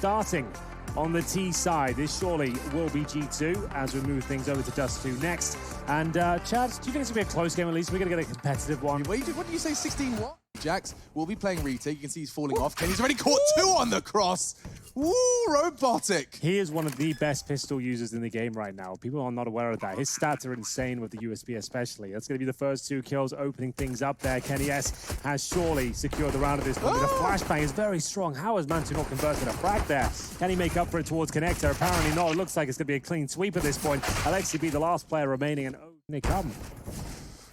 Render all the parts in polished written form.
starting on the T side. This surely will be G2 as we move things over to Dust 2 next. And Chad, do you think it's going to be a close game at least? We're going to get a competitive one. What did you say, 16 what? Jax will be playing retake. You can see he's falling off. Kenny's already caught two on the cross. Woo, robotic. He is one of the best pistol users in the game right now. People are not aware of that. His stats are insane with the USB especially. That's going to be the first two kills, opening things up there. Kenny S has surely secured the round at this point. The flashbang is very strong. How has Mantu not converted a frag there? Can he make up for it towards Connector? Apparently not. It looks like it's going to be a clean sweep at this point. Alexi be the last player remaining, and oh, they come.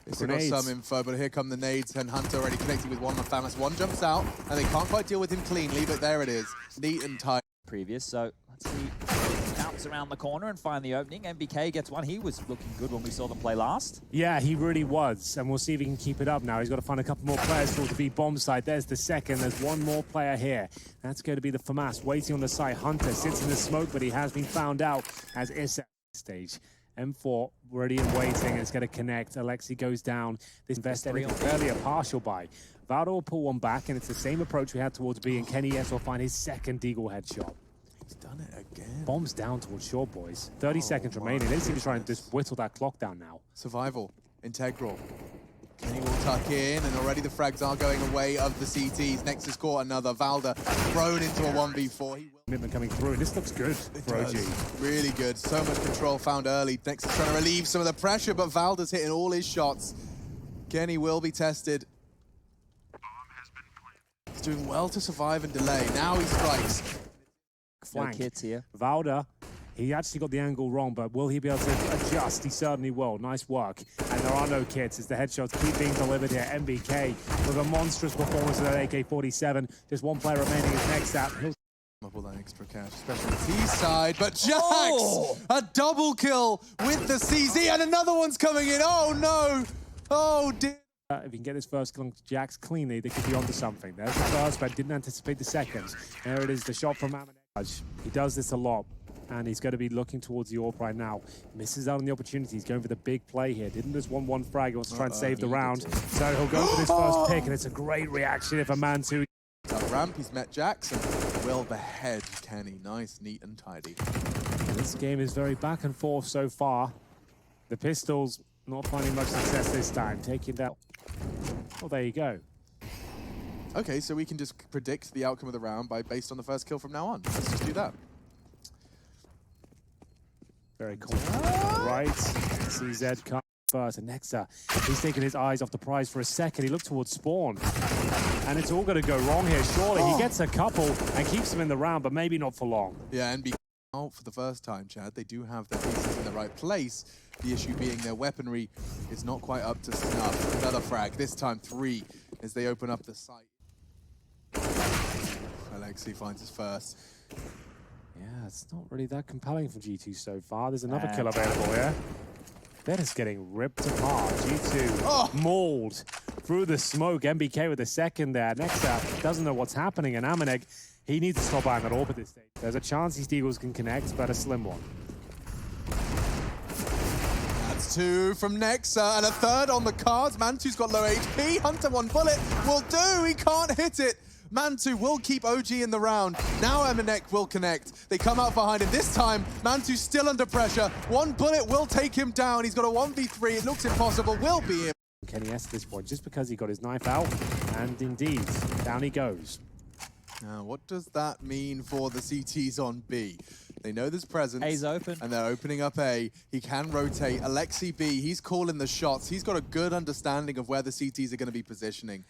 It's got some info, but here come the nades, and Hunter already connecting with one on Famas. One jumps out, and they can't quite deal with him cleanly, but there it is. Neat and tight. Previous, so let's see. Bounce around the corner and find the opening. MBK gets one. He was looking good when we saw them play last. Yeah, he really was, and we'll see if he can keep it up now. He's got to find a couple more players for it to be bomb site. There's the second. There's one more player here. That's going to be the FAMAS waiting on the site. Hunter sits in the smoke, but he has been found out as ESL stage. M4 ready and waiting, and it's going to connect. Alexi goes down. This investing fairly a partial buy. Valdo will pull one back, and it's the same approach we had towards B, and Kenny S will find his second Deagle headshot. He's done it again. Bombs down towards short boys. 30 seconds remaining. They seem to try and just whittle that clock down now. Survival, integral. Kenny will tuck in, and already the frags are going away of the CTs. Nexus caught another. Valda thrown into a 1v4. Commitment coming through, and this looks good for OG. Really good. So much control found early. Nexus trying to relieve some of the pressure, but Valda's hitting all his shots. Kenny will be tested. He's doing well to survive and delay. Now he strikes. Flank. No kids here. Valda, he actually got the angle wrong, but will he be able to adjust? He certainly will. Nice work. And there are no kits as the headshots keep being delivered here. MBK with a monstrous performance with that AK-47. Just one player remaining is next up. All that extra cash, especially on the T side, but Jax! A double kill with the CZ, and another one's coming in. Oh no! Oh dear. If you can get this first kill on Jax cleanly, they could be onto something. There's the first, but didn't anticipate the second. There it is, the shot from Aminej. He does this a lot, and he's going to be looking towards the AWP right now. Misses out on the opportunity. He's going for the big play here. Didn't just 1-1 frag. He wants to try and save the round. So he'll go for this first pick, and it's a great reaction if a Mantu. Up ramp, he's met Jax, and will behead Kenny. Nice, neat, and tidy. This game is very back and forth so far. The Pistols not finding much success this time. Taking that. Well, there you go. Okay, so we can just predict the outcome of the round based on the first kill from now on. Let's just do that. Very cool. Right. CZ comes first. And Nexa, he's taking his eyes off the prize for a second. He looked towards Spawn. And it's all going to go wrong here. Surely he gets a couple and keeps them in the round, but maybe not for long. Yeah, and out for the first time, Chad. They do have their pieces in the right place. The issue being their weaponry is not quite up to snuff. Another frag, this time 3, as they open up the site. Alexi finds his first. Yeah, it's not really that compelling from G2 so far. There's another kill available here. They're just getting ripped apart. G2 mauled through the smoke. MBK with a second there. Next up, doesn't know what's happening. And Aminej, he needs to stop eyeing that AWP at this stage. There's a chance these Deagles can connect, but a slim one. That's 2 from Nexa, and a third on the cards. Mantu's got low HP. Hunter 1 bullet will do. He can't hit it. Mantu will keep OG in the round. Now Aminej will connect. They come out behind him. This time, Mantu's still under pressure. 1 bullet will take him down. He's got a 1v3. It looks impossible. Will be him. Kenny S at this point, just because he got his knife out. And indeed, down he goes. Now, what does that mean for the CTs on B? They know there's presence. A's open. And they're opening up A. He can rotate. Alexi B, he's calling the shots. He's got a good understanding of where the CTs are going to be positioning.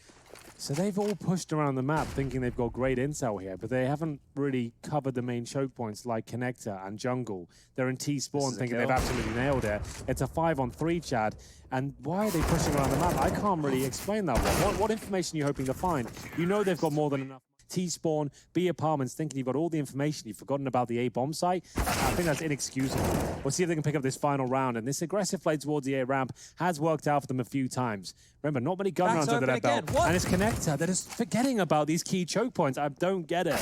So they've all pushed around the map thinking they've got great intel here, but they haven't really covered the main choke points like Connector and Jungle. They're in T-spawn thinking they've absolutely nailed it. It's a 5-on-3, Chad. And why are they pushing around the map? I can't really explain that one. What information are you hoping to find? You know they've got more than enough. T-spawn, B apartments, thinking you've got all the information, you've forgotten about the A bomb site. I think that's inexcusable. We'll see if they can pick up this final round. And this aggressive play towards the A ramp has worked out for them a few times. Remember, not many gun rounds under their belt. And it's Connector. They're just forgetting about these key choke points. I don't get it.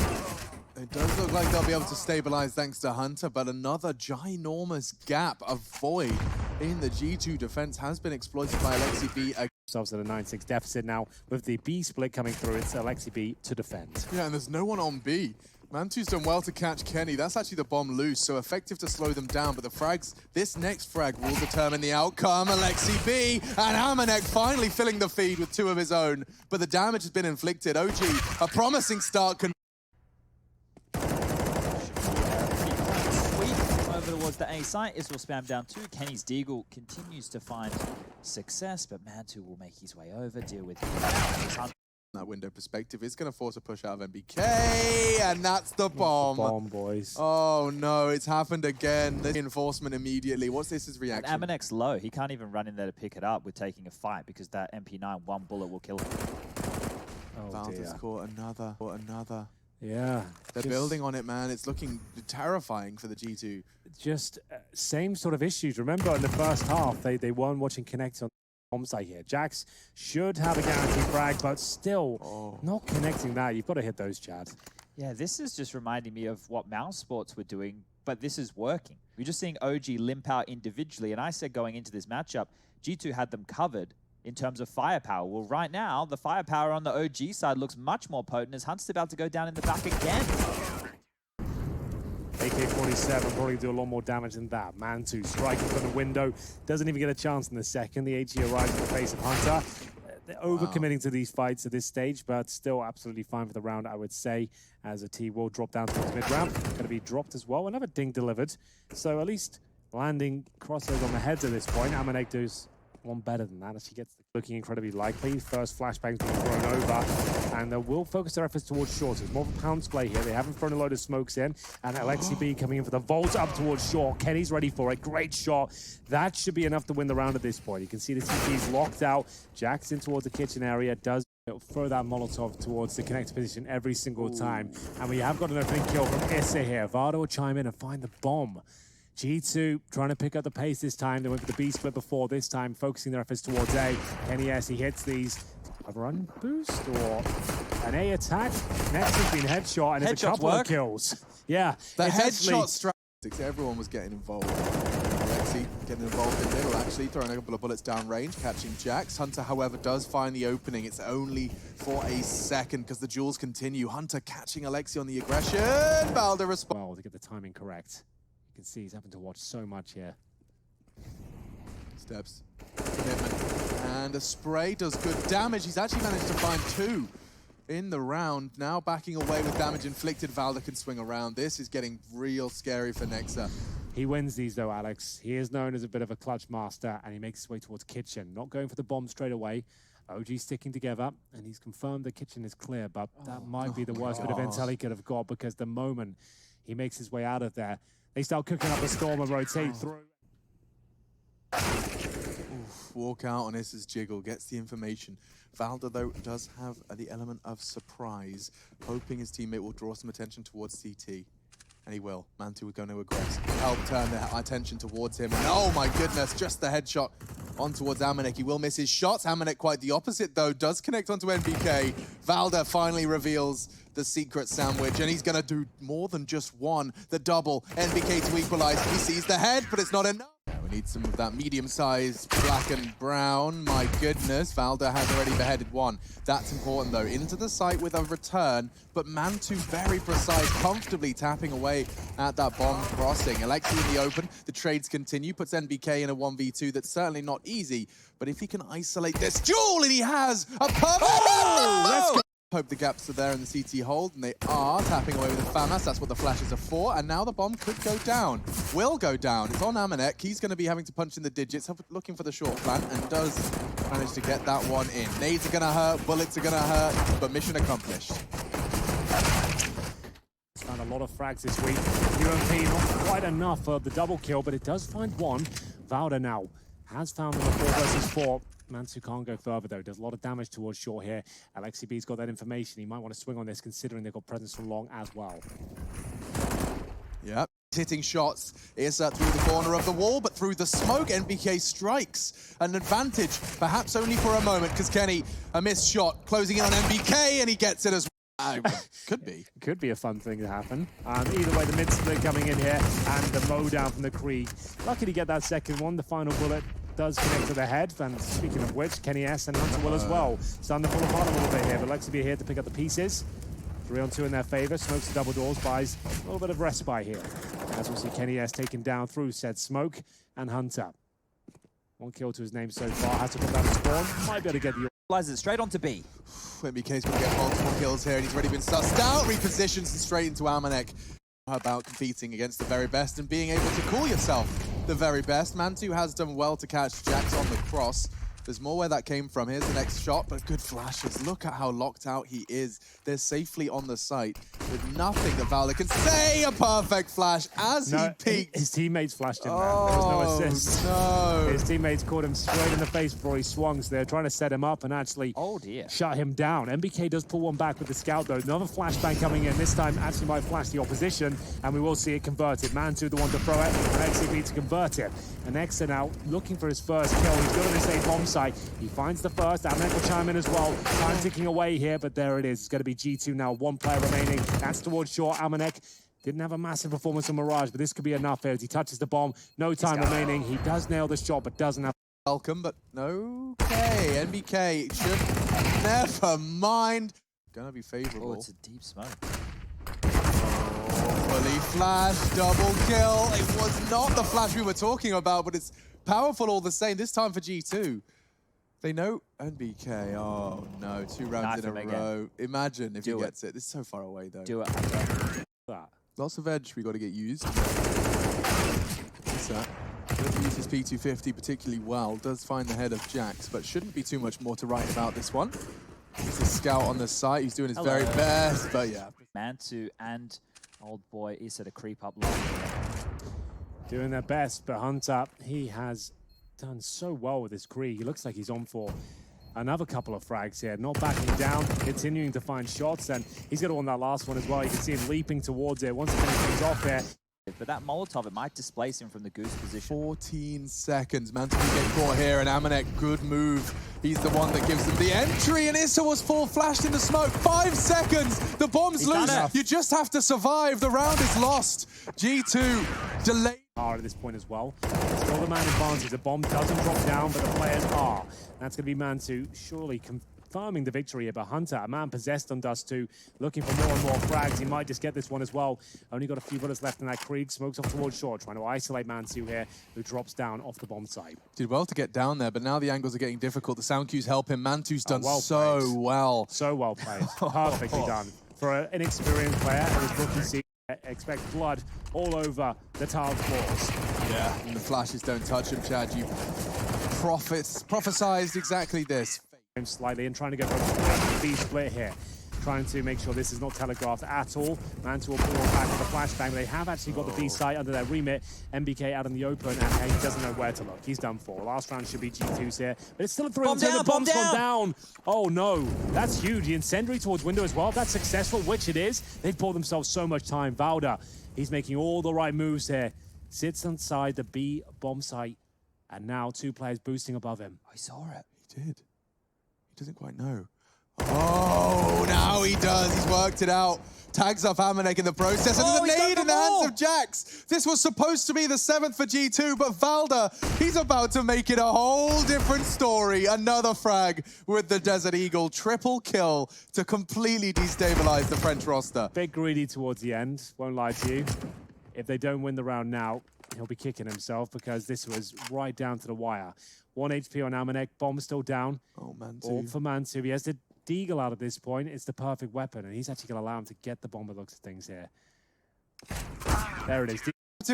It does look like they'll be able to stabilize thanks to Hunter, but another ginormous gap, a void in the G2 defense has been exploited by Alexi B. Themselves at a 9-6 deficit now with the B split coming through. It's Alexi B to defend. Yeah, and there's no one on B. Mantu's done well to catch Kenny. That's actually the bomb loose, so effective to slow them down. But the frags, this next frag will determine the outcome. Alexi B and Amanek finally filling the feed with 2 of his own. But the damage has been inflicted. OG, a promising start. Over towards the A site, Israel spam down 2. Kenny's Deagle continues to find success, but Mantu will make his way over, deal with that window perspective is going to force a push out of MBK, and that's the bomb. The bomb, boys. Oh no, it's happened again. The reinforcement immediately. What's this reaction? And Amanek's low. He can't even run in there to pick it up with taking a fight because that MP9, 1 bullet will kill him. Oh, Valda's caught another. Yeah. They're building on it, man. It's looking terrifying for the G2. Just same sort of issues. Remember in the first half, they weren't watching Connect on bomb site here. Jax should have a guaranteed frag, but still not connecting that. You've got to hit those, Chad. Yeah, this is just reminding me of what Mouse Sports were doing, but this is working. We're just seeing OG limp out individually, and I said going into this matchup, G2 had them covered in terms of firepower. Well, right now, the firepower on the OG side looks much more potent as Hunt's about to go down in the back again. AK-47 probably do a lot more damage than that. Mantu striking from the window, doesn't even get a chance in the second. The HE arrives in the face of Hunter. They're overcommitting to these fights at this stage, but still absolutely fine for the round, I would say, as a T will drop down towards mid-round. Going to be dropped as well. Another ding delivered. So at least landing crosshairs on the heads at this point. Amanek does one better than that as she gets looking incredibly likely. First flashbang's being thrown over, and they will focus their efforts towards short. So it's more of a pounce play here. They haven't thrown a load of smokes in, and Alexi B coming in for the vault up towards short. Kenny's ready for it. Great shot. That should be enough to win the round at this point. You can see the CT's locked out. Jack's in towards the kitchen area. Does throw that Molotov towards the connector position every single time. And we have got an opening kill from Issa here. Vado will chime in and find the bomb. G2 trying to pick up the pace this time. They went for the B split before, this time focusing their efforts towards A. Kenny S, he hits these. A run boost or an A attack? Next has been headshot, and it's a couple of kills. Yeah. The headshot strike. Everyone was getting involved. Alexi getting involved in middle, actually, throwing a couple of bullets down range, catching Jax. Hunter, however, does find the opening. It's only for a second because the duels continue. Hunter catching Alexi on the aggression. Valda responds. Well, to get the timing correct. You can see he's having to watch so much here. Steps. Commitment. And a spray does good damage. He's actually managed to find 2 in the round. Now backing away with damage inflicted. Valda can swing around. This is getting real scary for Nexa. He wins these though, Alex. He is known as a bit of a clutch master, and he makes his way towards kitchen. Not going for the bomb straight away. OG sticking together, and he's confirmed the kitchen is clear, but that might be the worst bit of intel he could have got, because the moment he makes his way out of there, they start cooking up a storm and rotate through. Walk out on Issa's jiggle, gets the information. Valda, though, does have the element of surprise, hoping his teammate will draw some attention towards CT. And he will. Mantu is going to aggress. Help turn the attention towards him. And oh my goodness, just the headshot on towards Amanek. He will miss his shots. Amanek quite the opposite, though. Does connect onto NBK. Valda finally reveals the secret sandwich, and he's going to do more than just one. The double. NBK to equalize. He sees the head, but it's not enough. We need some of that medium-sized black and brown. My goodness, Valda has already beheaded one. That's important, though. Into the site with a return, but Mantu very precise, comfortably tapping away at that bomb crossing. Alexi in the open. The trades continue. Puts NBK in a 1v2 that's certainly not easy, but if he can isolate this duel, and he has a perfect... Let's go! Hope the gaps are there in the CT hold, and they are. Tapping away with the FAMAS, that's what the flashes are for, and now the bomb could go down. Will go down. It's on Amanek. He's going to be having to punch in the digits, looking for the short plant, and does manage to get that one in. Nades are going to hurt, bullets are going to hurt, but mission accomplished. Found a lot of frags this week. UMP not quite enough for the double kill, but it does find one. Valda now has found them a 4 versus 4. Mantu can't go further, though. Does a lot of damage towards short here. Alexi B's got that information. He might want to swing on this, considering they've got presence from long as well. Yep. Hitting shots. Issa through the corner of the wall, but through the smoke, NBK strikes an advantage, perhaps only for a moment, because Kenny, a missed shot, closing in on NBK, and he gets it as well. Could be. Could be a fun thing to happen. Either way, the mid split coming in here, and the mow down from the Krieg. Lucky to get that second one. The final bullet does connect to the head, and speaking of which, Kenny S and Hunter will as well. Starting to fall apart a little bit here, but Alexi B here to pick up the pieces. 3-on-2 in their favor. Smokes the double doors, buys a little bit of respite here. As we'll see Kenny S taken down through said Smoke and Hunter. 1 kill to his name so far. Has to come down to spawn. Might be able to get the... Flies it straight onto B. MBK's going to get multiple kills here, and he's already been sussed out. Repositions and straight into Amanek. How about competing against the very best and being able to call yourself the very best? Mantu has done well to catch Jax on the cross. There's more where that came from. Here's the next shot, but good flashes. Look at how locked out he is. They're safely on the site with nothing that Valor can say. A perfect flash as he peeked. His teammates flashed him there. There was no assist. No. His teammates caught him straight in the face before he swung. So they're trying to set him up and actually shut him down. MBK does pull one back with the scout though. Another flashbang coming in. This time actually might flash the opposition, and we will see it converted. Mantu the one to throw it, and XCB to convert it. And Exa now looking for his first kill. He's going to this A bomb site. He finds the first. Amanek will chime in as well. Time ticking away here, but there it is. It's going to be G2 now. 1 player remaining. That's towards short. Amanek didn't have a massive performance on Mirage, but this could be enough here as he touches the bomb. No time remaining. He does nail the shot, but doesn't have... Welcome, but no. Okay, NBK should never mind. Gonna be favorable. Oh, it's a deep smoke. Fully flash, double kill. It was not the flash we were talking about, but it's powerful all the same. This time for G2. They know NBK. Oh no, 2 rounds in a row. Imagine if he gets it. This is so far away though. Do it. Lots of edge we got to get used. Doesn't use his P250 particularly well. Does find the head of Jax, but shouldn't be too much more to write about this one. He's a scout on the site. He's doing his very best, but yeah. Mantu and old boy is at a creep up line. Doing their best, but Hunter, he has done so well with his Krieg. He looks like he's on for another couple of frags here. Not backing down, continuing to find shots, and he's going to want that last one as well. You can see him leaping towards it once he finishes off there. But that Molotov, it might displace him from the goose position. 14 seconds. Mantu can get caught here, and Amanek, good move. He's the one that gives them the entry, and Issa was full flashed in the smoke. 5 seconds. The bomb's loose. You just have to survive. The round is lost. G2 delayed. At this point as well. Still the man advantage. The bomb doesn't drop down, but the players are. That's going to be Mantu surely confirming the victory here. But Hunter, a man possessed on Dust 2, looking for more and more frags. He might just get this one as well. Only got a few bullets left in that Krieg. Smokes off towards short, trying to isolate Mantu here, who drops down off the bomb site. Did well to get down there, but now the angles are getting difficult. The sound cues help him. Mantu's done well so played. well. So well played. Perfectly done. For an inexperienced player, it was rookie season. Expect blood all over the tiled floors. Yeah, and the flashes don't touch him, Chad. You prophesized exactly this. Slightly and trying to go for a B split here. Trying to make sure this is not telegraphed at all. Mantu will pull back with a flashbang. They have actually got the B site under their remit. MBK out in the open, and he doesn't know where to look. He's done for. Last round should be G2's here, but it's still a 3-on-2. The bomb's gone down. Oh no, that's huge. The incendiary towards window as well. That's successful, which it is. They've bought themselves so much time. Valda, he's making all the right moves here. Sits inside the B bomb site, and now 2 players boosting above him. I saw it. He did. He doesn't quite know. Oh, now he does. He's worked it out. Tags up Amanek in the process, and the nade in the hands of Jax. This was supposed to be the 7th for G2, but Valda, he's about to make it a whole different story. Another frag with the Desert Eagle. Triple kill to completely destabilize the French roster. Bit greedy towards the end, won't lie to you. If they don't win the round now, he'll be kicking himself because this was right down to the wire. 1 HP on Amanek, bomb still down. Oh, Mantu. All for Mantu. He has the Deagle out at this point. It's the perfect weapon, and he's actually going to allow him to get the bomb by the looks of things here. There it is.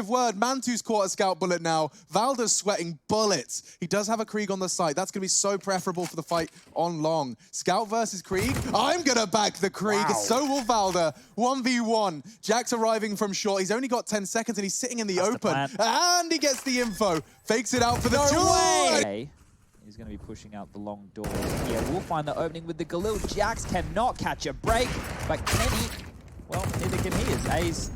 Word, Mantu's caught a scout bullet now. Valda's sweating bullets. He does have a Krieg on the site. That's going to be so preferable for the fight on long. Scout versus Krieg. I'm going to back the Krieg. Wow. So will Valda. 1v1. Jax arriving from short. He's only got 10 seconds, and he's sitting in the open. And he gets the info. Fakes it out for the joy. He's going to be pushing out the long door. Yeah, we'll find the opening with the Galil. Jax cannot catch a break, but Kenny, well, neither can he. He's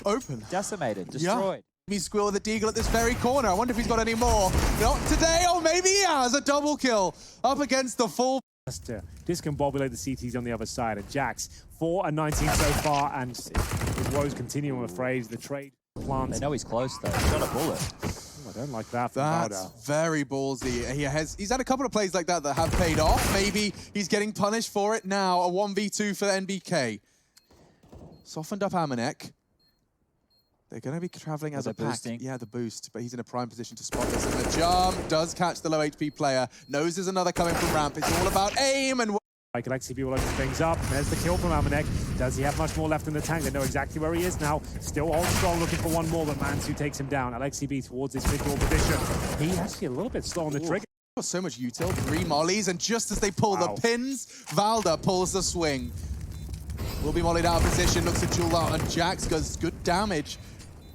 open. Decimated, destroyed. Yeah. He's squeal with the Deagle at this very corner. I wonder if he's got any more. Not today. Oh, maybe he has a double kill up against the full. Just to discombobulate the CTs on the other side. And Jax, 4 and 19 so far, and his woes continue, I'm afraid. The trade plant. They know he's close, though. He's got a bullet. Oh my don't like that from That's Valda. very ballsy. He's had a couple of plays like that have paid off. Maybe he's getting punished for it now. A 1v2 for NBK. Softened up Amanek. They're going to be traveling as a pack. boosting. Yeah, the boost, but he's in a prime position to spot this. And the jump does catch the low HP player. Knows there's another coming from ramp. It's all about aim and... Like Alexi will open things up. There's the kill from Amanek. Does he have much more left in the tank? They know exactly where he is now. Still on strong, looking for one more, but Mansu takes him down. Alexi B towards his mid-wall position. He actually a little bit slow on the trigger. So much util, 3 mollies, and just as they pull the pins, Valda pulls the swing. Will be mollied out of position, looks at Jewel out, and Jax does good damage.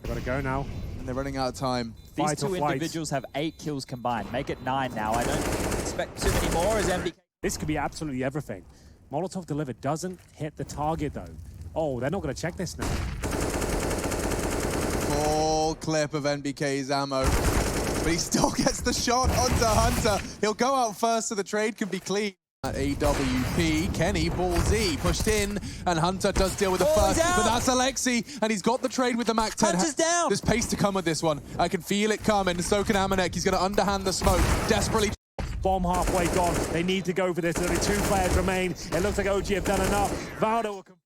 They gotta go now. And they're running out of time. These two individuals have 8 kills combined. Make it 9 now. I don't expect too many more as MBK. This could be absolutely everything. Molotov delivered doesn't hit the target though. Oh, they're not gonna check this now. Full clip of NBK's ammo. But he still gets the shot onto Hunter. He'll go out first so the trade can be clean. At AWP, Kenny, ballsy, pushed in, and Hunter does deal with the first, but that's Alexi, and he's got the trade with the Mac 10. Hunter's down! There's pace to come with this one. I can feel it coming, so can Amanek. He's going to underhand the smoke, desperately. Bomb halfway gone. They need to go for this. Only 2 players remain. It looks like OG have done enough. Valdo will